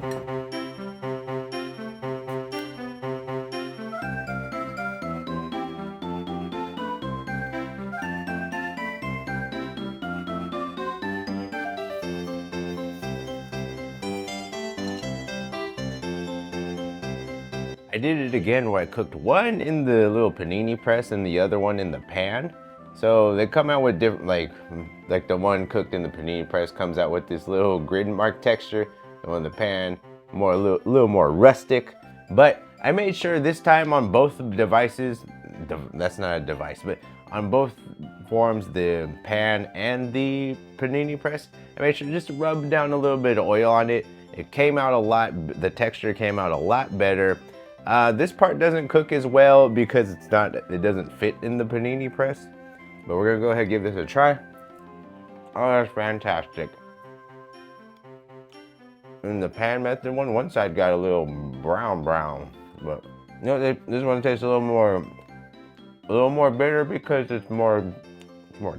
I did it again where I cooked one in the little panini press and the other one in the pan. So they come out with different, like the one cooked in the panini press comes out with this little grid mark texture, and on the pan, a little more rustic. But I made sure this time on both devices, that's not a device, but on both forms, the pan and the panini press, I made sure just to rub down a little bit of oil on it. It came out the texture came out a lot better. This part doesn't cook as well because it doesn't fit in the panini press. But we're gonna go ahead and give this a try. Oh, that's fantastic. In the pan method one side got a little brown, but you know, this one tastes a little more bitter because it's more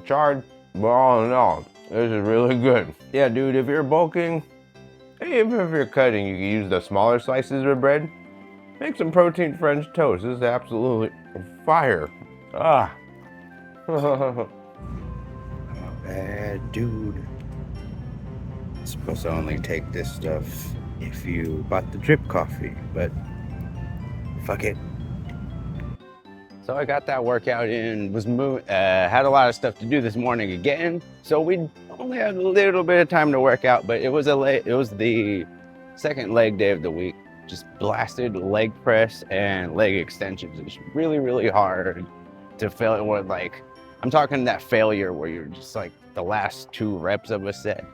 charred. But all in all, this is really good. Yeah, dude, if you're bulking, even if you're cutting, you can use the smaller slices of bread. Make some protein French toast. This is absolutely fire. Ah. Not bad, dude. It's supposed to only take this stuff if you bought the drip coffee, but fuck it. So I got that workout in, had a lot of stuff to do this morning again. So we only had a little bit of time to work out, but it was the second leg day of the week. Just blasted leg press and leg extensions. It's really, really hard to fail. I'm talking that failure where you're just like the last 2 reps of a set.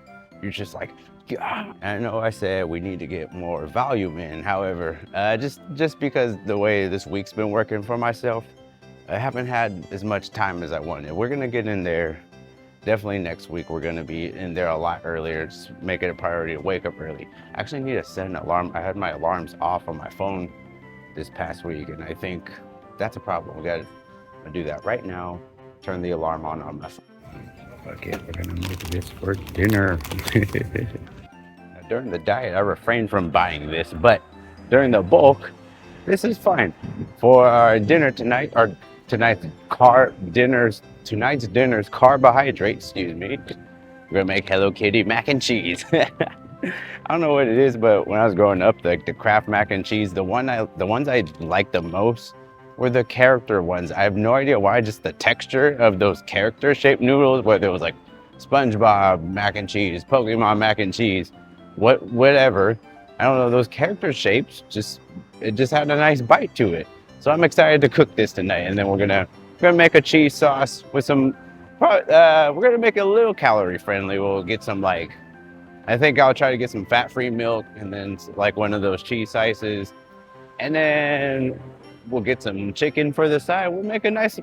You're just like, God. I know I said we need to get more volume in. However, just because the way this week's been working for myself, I haven't had as much time as I wanted. We're gonna get in there. Definitely next week, we're gonna be in there a lot earlier. Just make it a priority to wake up early. I actually need to set an alarm. I had my alarms off on my phone this past week, and I think that's a problem. We gotta do that right now. Turn the alarm on my phone. Fuck it, we're gonna make this for dinner. During the diet, I refrained from buying this, but during the bulk, this is fine. For our dinner tonight, tonight's dinner's carbohydrate, excuse me. We're gonna make Hello Kitty mac and cheese. I don't know what it is, but when I was growing up, the Kraft mac and cheese, the ones I liked the most were the character ones. I have no idea why, just the texture of those character shaped noodles, whether it was like SpongeBob mac and cheese, Pokemon mac and cheese, whatever. I don't know, those character shapes it just had a nice bite to it. So I'm excited to cook this tonight, and then we're gonna make a cheese sauce with some. We're gonna make it a little calorie friendly. We'll get some I think I'll try to get some fat-free milk, and then like one of those cheese slices, and then we'll get some chicken for the side. We'll make a nice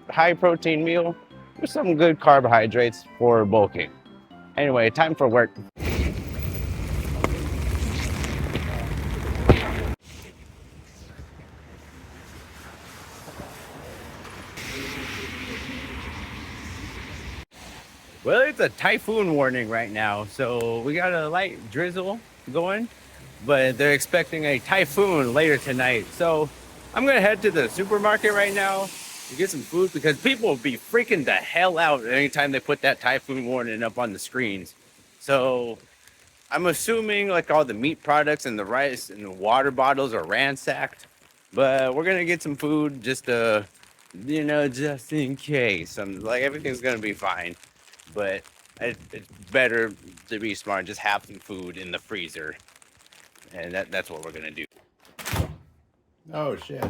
high protein meal with some good carbohydrates for bulking. Anyway, time for work. Well, it's a typhoon warning right now, so we got a light drizzle going, but they're expecting a typhoon later tonight. So I'm gonna head to the supermarket right now to get some food because people will be freaking the hell out anytime they put that typhoon warning up on the screens. So I'm assuming like all the meat products and the rice and the water bottles are ransacked, but we're gonna get some food just to, just in case. Everything's gonna be fine. But it's better to be smart and just have some food in the freezer. And that's what we're gonna do. Oh shit.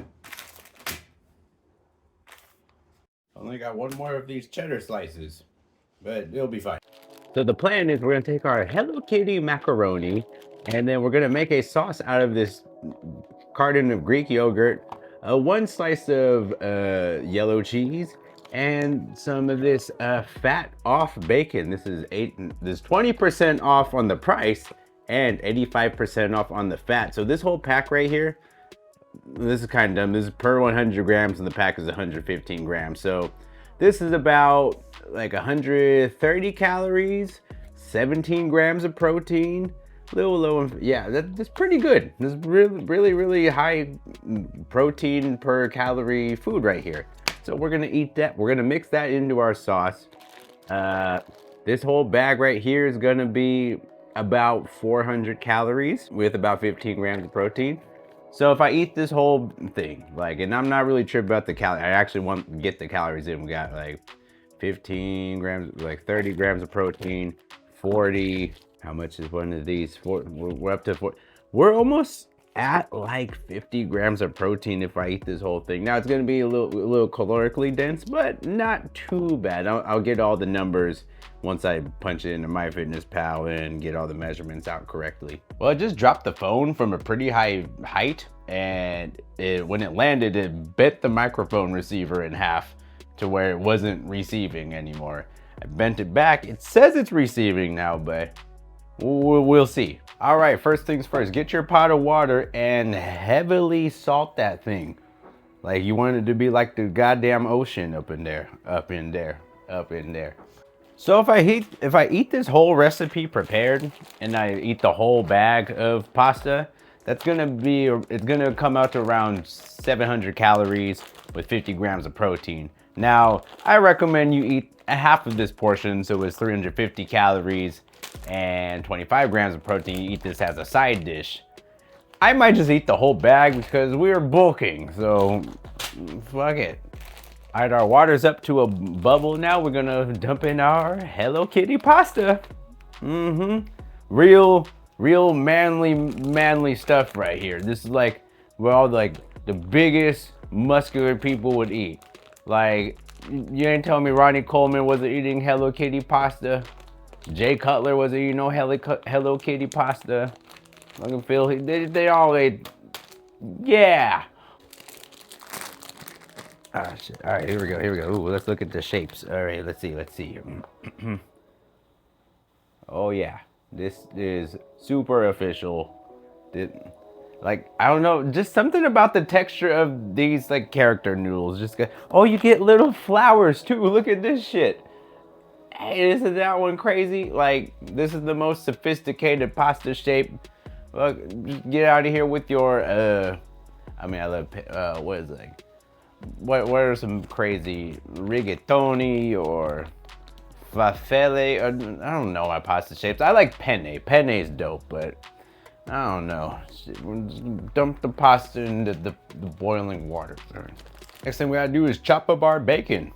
Only got one more of these cheddar slices, but it'll be fine. So the plan is we're gonna take our Hello Kitty macaroni, and then we're gonna make a sauce out of this carton of Greek yogurt, 1 slice of yellow cheese, and some of this fat off bacon. This is 20% off on the price and 85% off on the fat. So this whole pack right here, this is kind of dumb. This is per 100 grams and the pack is 115 grams. So this is about like 130 calories, 17 grams of protein, little low. Yeah, that's pretty good. This is really high protein per calorie food right here. So we're gonna eat that. We're gonna mix that into our sauce. This whole bag right here is gonna be about 400 calories with about 15 grams of protein. So if I eat this whole thing, like, and I'm not really tripping about the calories, I actually want to get the calories in. We got like 15 grams, like 30 grams of protein, 40. How much is one of these? We're up to 4. We're almost at like 50 grams of protein if I eat this whole thing. Now it's gonna be a little calorically dense, but not too bad. I'll get all the numbers once I punch it into MyFitnessPal and get all the measurements out correctly. Well, I just dropped the phone from a pretty high height, and when it landed, it bent the microphone receiver in half to where it wasn't receiving anymore. I bent it back. It says it's receiving now, but we'll see. All right, first things first, get your pot of water and heavily salt that thing. Like you want it to be like the goddamn ocean up in there, up in there, up in there. So if I eat this whole recipe prepared and I eat the whole bag of pasta, it's gonna come out to around 700 calories with 50 grams of protein. Now, I recommend you eat a half of this portion, so it's 350 calories and 25 grams of protein. You eat this as a side dish. I might just eat the whole bag because we're bulking, so fuck it. All right, our water's up to a bubble now. We're gonna dump in our Hello Kitty pasta. Real manly stuff right here. This is like where all like the biggest muscular people would eat. Like, you ain't telling me Ronnie Coleman wasn't eating Hello Kitty pasta. Jay Cutler wasn't eating no Hello Kitty pasta. Look at Phil, they all ate, yeah. Ah, shit. All right, here we go. Ooh, let's look at the shapes. All right, let's see. Oh yeah, this is super official. Like, I don't know, just something about the texture of these like character noodles. Oh, you get little flowers too. Look at this shit. Hey, isn't that one crazy? Like, this is the most sophisticated pasta shape. Look, just get out of here with your I mean, I love what is it like? What are some crazy rigatoni or farfalle? Or, I don't know my pasta shapes. I like penne. Penne is dope, but I don't know. Dump the pasta into the boiling water. Next thing we gotta do is chop up our bacon.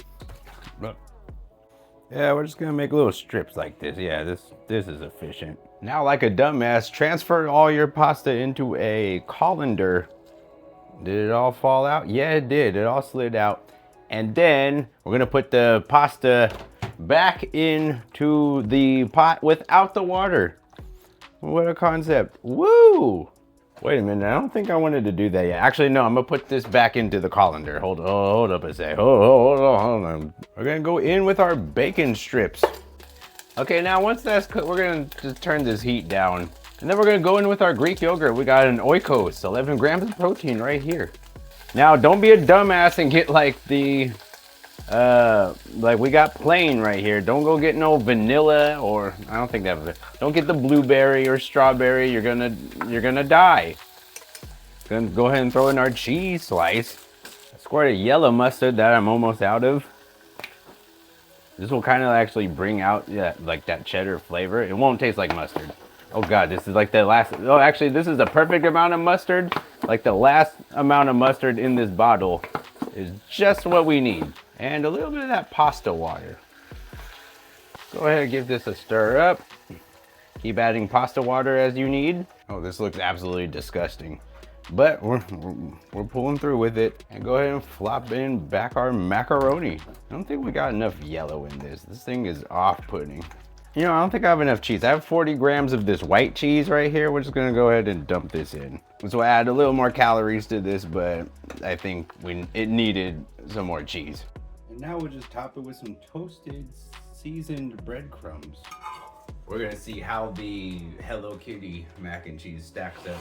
Yeah, we're just gonna make little strips like this. Yeah, this is efficient. Now, like a dumbass, transfer all your pasta into a colander. Did it all fall out? Yeah, it did. It all slid out. And then we're gonna put the pasta back into the pot without the water. What a concept. Woo! Wait a minute, I don't think I wanted to do that yet. Actually, no, I'm gonna put this back into the colander. Hold up a sec. Hold on. We're gonna go in with our bacon strips. Okay, now once that's cooked, we're gonna just turn this heat down. And then we're gonna go in with our Greek yogurt. We got an oikos, 11 grams of protein right here. Now, don't be a dumbass and get like the, like we got plain right here. Don't go get no vanilla or, I don't think that, don't get the blueberry or strawberry. You're gonna die. Gonna go ahead and throw in our cheese slice. A squirt of yellow mustard that I'm almost out of. This will kind of actually bring out, yeah, like that cheddar flavor. It won't taste like mustard. Oh God, this is like the last, oh, actually this is the perfect amount of mustard. Like the last amount of mustard in this bottle is just what we need. And a little bit of that pasta water. Go ahead and give this a stir up. Keep adding pasta water as you need. Oh, this looks absolutely disgusting. But we're pulling through with it. And go ahead and flop in back our macaroni. I don't think we got enough yellow in this. This thing is off-putting. You know, I don't think I have enough cheese. I have 40 grams of this white cheese right here. We're just gonna go ahead and dump this in. This will add a little more calories to this, but I think it needed some more cheese. And now we'll just top it with some toasted, seasoned breadcrumbs. We're gonna see how the Hello Kitty mac and cheese stacks up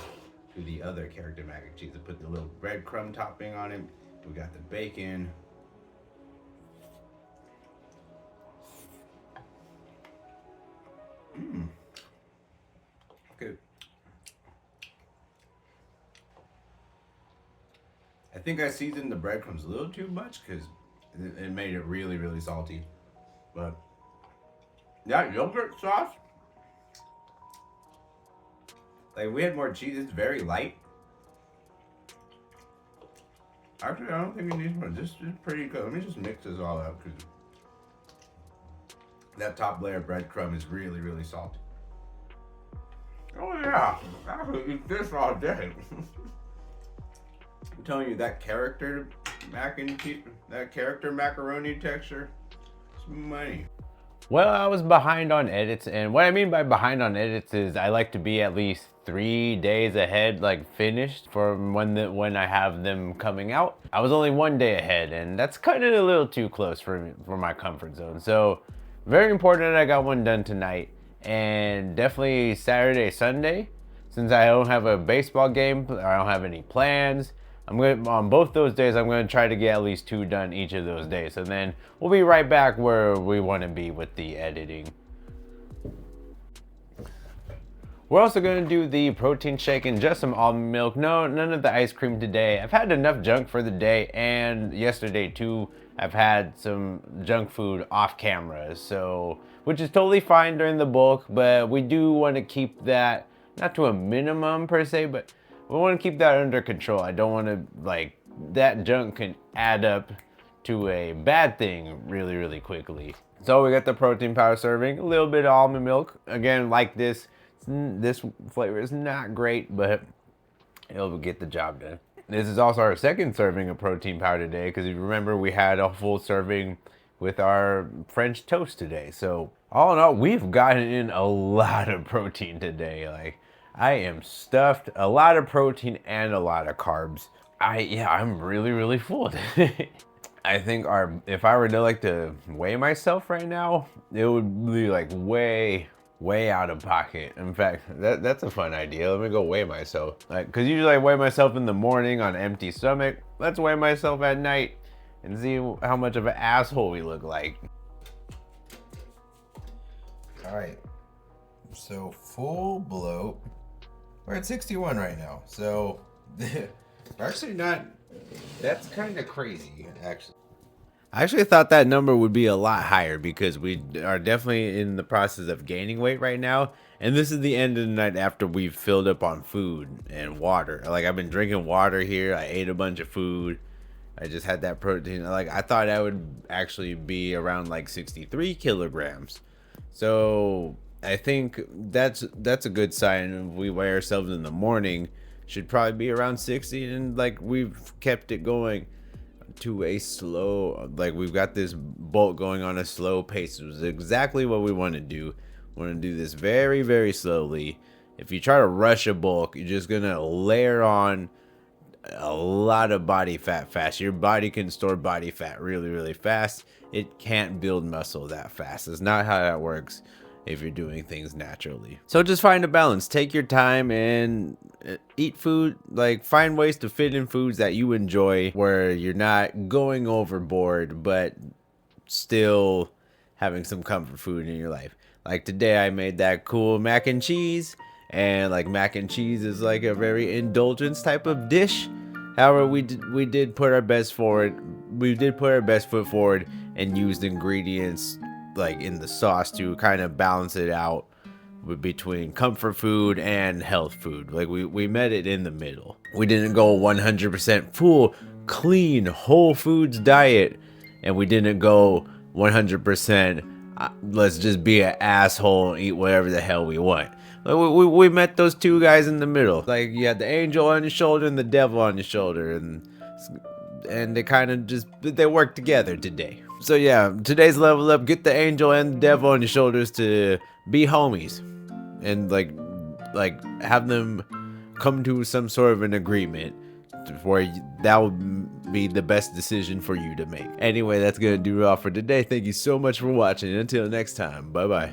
to the other character mac and cheese. I put the little breadcrumb topping on it. We got the bacon. Good. I think I seasoned the breadcrumbs a little too much because it made it really, really salty. But that yogurt sauce, like we had more cheese. It's very light. Actually, I don't think it needs more. This is pretty good. Let me just mix this all up because that top layer of breadcrumb is really, really salty. Oh yeah, I could eat this all day. I'm telling you, that character macaroni texture, it's money. Well, I was behind on edits, and what I mean by behind on edits is I like to be at least 3 days ahead, like finished from when I have them coming out. I was only 1 day ahead, and that's kind of a little too close for my comfort zone. So very important that I got one done tonight, and definitely Saturday, Sunday, since I don't have a baseball game, I don't have any plans. I'm gonna, on both those days, I'm gonna try to get at least 2 done each of those days. And then we'll be right back where we wanna be with the editing. We're also gonna do the protein shake and just some almond milk. No, none of the ice cream today. I've had enough junk for the day, and yesterday too, I've had some junk food off camera. So, which is totally fine during the bulk, but we do wanna keep that, not to a minimum per se, but we want to keep that under control. I don't want to, like, that junk can add up to a bad thing really, really quickly. So we got the protein powder serving, a little bit of almond milk. Again, like this flavor is not great, but it'll get the job done. This is also our second serving of protein powder today, because if you remember, we had a full serving with our French toast today. So all in all, we've gotten in a lot of protein today. Like, I am stuffed, a lot of protein and a lot of carbs. I'm really, really full. I think if I were to like to weigh myself right now, it would be like way out of pocket. In fact, that's a fun idea. Let me go weigh myself. Like, cause usually I weigh myself in the morning on empty stomach. Let's weigh myself at night and see how much of an asshole we look like. All right, so full bloat. We're at 61 right now, so we're actually not, that's kind of crazy, actually. I actually thought that number would be a lot higher because we are definitely in the process of gaining weight right now. And this is the end of the night after we've filled up on food and water. Like, I've been drinking water here. I ate a bunch of food. I just had that protein. Like, I thought I would actually be around like 63 kilograms. So I think that's a good sign. If we weigh ourselves in the morning, should probably be around 60, and like we've kept it going to a slow, like we've got this bulk going on a slow pace. It was exactly what we want to do. We want to do this very, very slowly. If you try to rush a bulk, you're just gonna layer on a lot of body fat fast. Your body can store body fat really, really fast. It can't build muscle that fast. It's not how that works if you're doing things naturally. So just find a balance. Take your time and eat food. Like, find ways to fit in foods that you enjoy where you're not going overboard but still having some comfort food in your life. Like today I made that cool mac and cheese, and like mac and cheese is like a very indulgence type of dish. However, we did put our best forward. We did put our best foot forward and used ingredients like in the sauce to kind of balance it out between comfort food and health food. Like we met it in the middle. We didn't go 100% full clean whole foods diet, and we didn't go 100% let's just be an asshole and eat whatever the hell we want. Like, we met those two guys in the middle. Like, you had the angel on your shoulder and the devil on your shoulder, and they kind of just, they work together today. So yeah, today's level up, get the angel and the devil on your shoulders to be homies, and like have them come to some sort of an agreement where that would be the best decision for you to make. Anyway, that's gonna do it all for today. Thank you so much for watching. Until next time, bye bye.